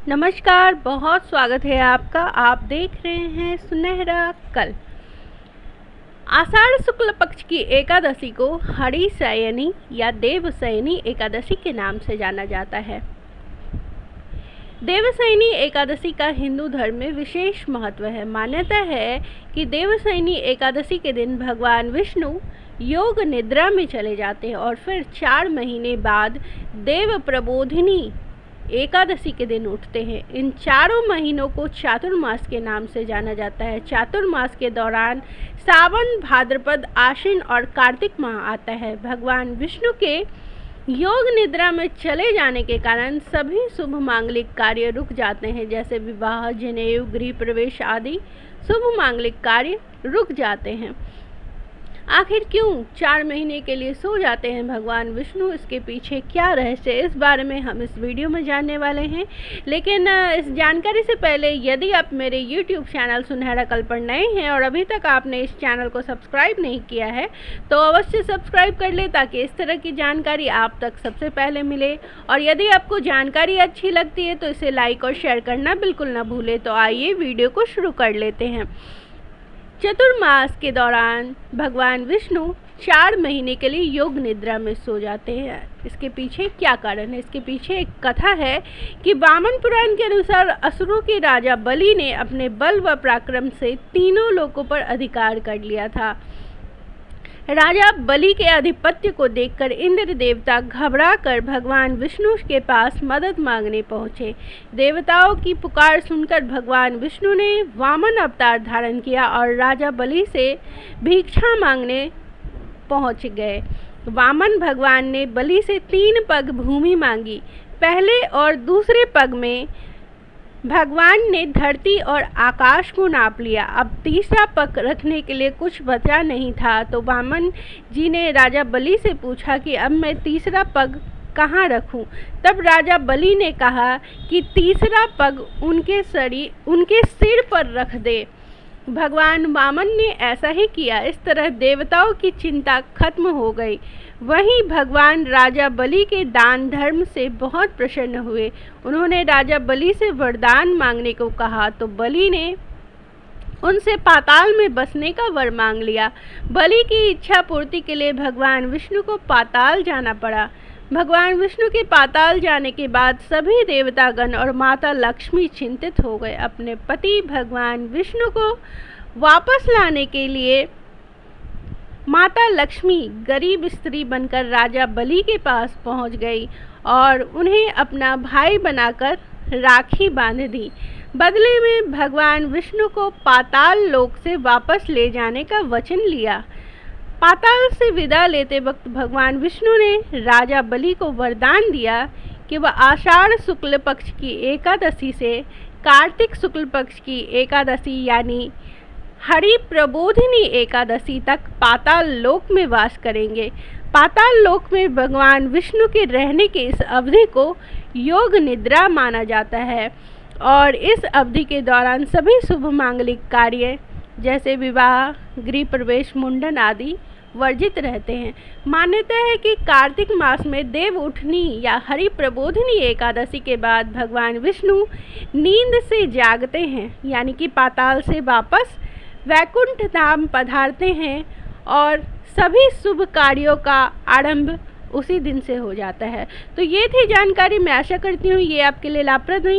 नमस्कार, बहुत स्वागत है आपका। आप देख रहे हैं सुनहरा कल। आषाढ़ शुक्ल पक्ष की एकादशी को हरिशयनी या देवशयनी एकादशी के नाम से जाना जाता है। देवशयनी एकादशी का हिंदू धर्म में विशेष महत्व है। मान्यता है कि देवशयनी एकादशी के दिन भगवान विष्णु योग निद्रा में चले जाते हैं और फिर 4 महीने बाद देव प्रबोधिनी एकादशी के दिन उठते हैं। इन चारों महीनों को चातुर्मास के नाम से जाना जाता है। चातुर्मास के दौरान सावन, भाद्रपद, आश्विन और कार्तिक माह आता है। भगवान विष्णु के योग निद्रा में चले जाने के कारण सभी शुभ मांगलिक कार्य रुक जाते हैं, जैसे विवाह, जनेऊ, गृह प्रवेश आदि शुभ मांगलिक कार्य रुक जाते हैं। आखिर क्यों 4 महीने के लिए सो जाते हैं भगवान विष्णु? इसके पीछे क्या रहस्य है, इस बारे में हम इस वीडियो में जानने वाले हैं। लेकिन इस जानकारी से पहले यदि आप मेरे YouTube चैनल सुनहरा कल पर नए हैं और अभी तक आपने इस चैनल को सब्सक्राइब नहीं किया है तो अवश्य सब्सक्राइब कर ले, ताकि इस तरह की जानकारी आप तक सबसे पहले मिले। और यदि आपको जानकारी अच्छी लगती है तो इसे लाइक और शेयर करना बिल्कुल ना भूलें। तो आइए वीडियो को शुरू कर लेते हैं। चतुर्मास के दौरान भगवान विष्णु 4 महीने के लिए योग निद्रा में सो जाते हैं। इसके पीछे क्या कारण है? इसके पीछे एक कथा है कि वामन पुराण के अनुसार असुरों के राजा बलि ने अपने बल व पराक्रम से तीनों लोकों पर अधिकार कर लिया था। राजा बलि के आधिपत्य को देखकर इंद्र देवता घबराकर भगवान विष्णु के पास मदद मांगने पहुँचे। देवताओं की पुकार सुनकर भगवान विष्णु ने वामन अवतार धारण किया और राजा बलि से भिक्षा मांगने पहुँच गए। वामन भगवान ने बलि से 3 पग भूमि मांगी। पहले और दूसरे पग में भगवान ने धरती और आकाश को नाप लिया। अब तीसरा पग रखने के लिए कुछ बचा नहीं था, तो वामन जी ने राजा बलि से पूछा कि अब मैं तीसरा पग कहाँ रखूं? तब राजा बलि ने कहा कि तीसरा पग उनके सिर पर रख दे। भगवान वामन ने ऐसा ही किया। इस तरह देवताओं की चिंता खत्म हो गई। वहीं भगवान राजा बलि के दान धर्म से बहुत प्रसन्न हुए। उन्होंने राजा बलि से वरदान मांगने को कहा तो बलि ने उनसे पाताल में बसने का वर मांग लिया। बलि की इच्छा पूर्ति के लिए भगवान विष्णु को पाताल जाना पड़ा। भगवान विष्णु के पाताल जाने के बाद सभी देवतागण और माता लक्ष्मी चिंतित हो गए। अपने पति भगवान विष्णु को वापस लाने के लिए माता लक्ष्मी गरीब स्त्री बनकर राजा बलि के पास पहुंच गई और उन्हें अपना भाई बनाकर राखी बांध दी। बदले में भगवान विष्णु को पाताल लोक से वापस ले जाने का वचन लिया। पाताल से विदा लेते वक्त भगवान विष्णु ने राजा बलि को वरदान दिया कि वह आषाढ़ शुक्ल पक्ष की एकादशी से कार्तिक शुक्ल पक्ष की एकादशी यानी हरि प्रबोधिनी एकादशी तक पाताल लोक में वास करेंगे। पाताल लोक में भगवान विष्णु के रहने की इस अवधि को योग निद्रा माना जाता है और इस अवधि के दौरान सभी शुभ मांगलिक कार्य जैसे विवाह, गृह प्रवेश, मुंडन आदि वर्जित रहते हैं। मान्यता है कि कार्तिक मास में देव उठनी या हरि प्रबोधिनी एकादशी के बाद भगवान विष्णु नींद से जागते हैं, यानी कि पाताल से वापस वैकुंठ धाम पधारते हैं और सभी शुभ कार्यों का आरंभ उसी दिन से हो जाता है। तो ये थी जानकारी। मैं आशा करती हूँ ये आपके लिए लाभप्रद हुई।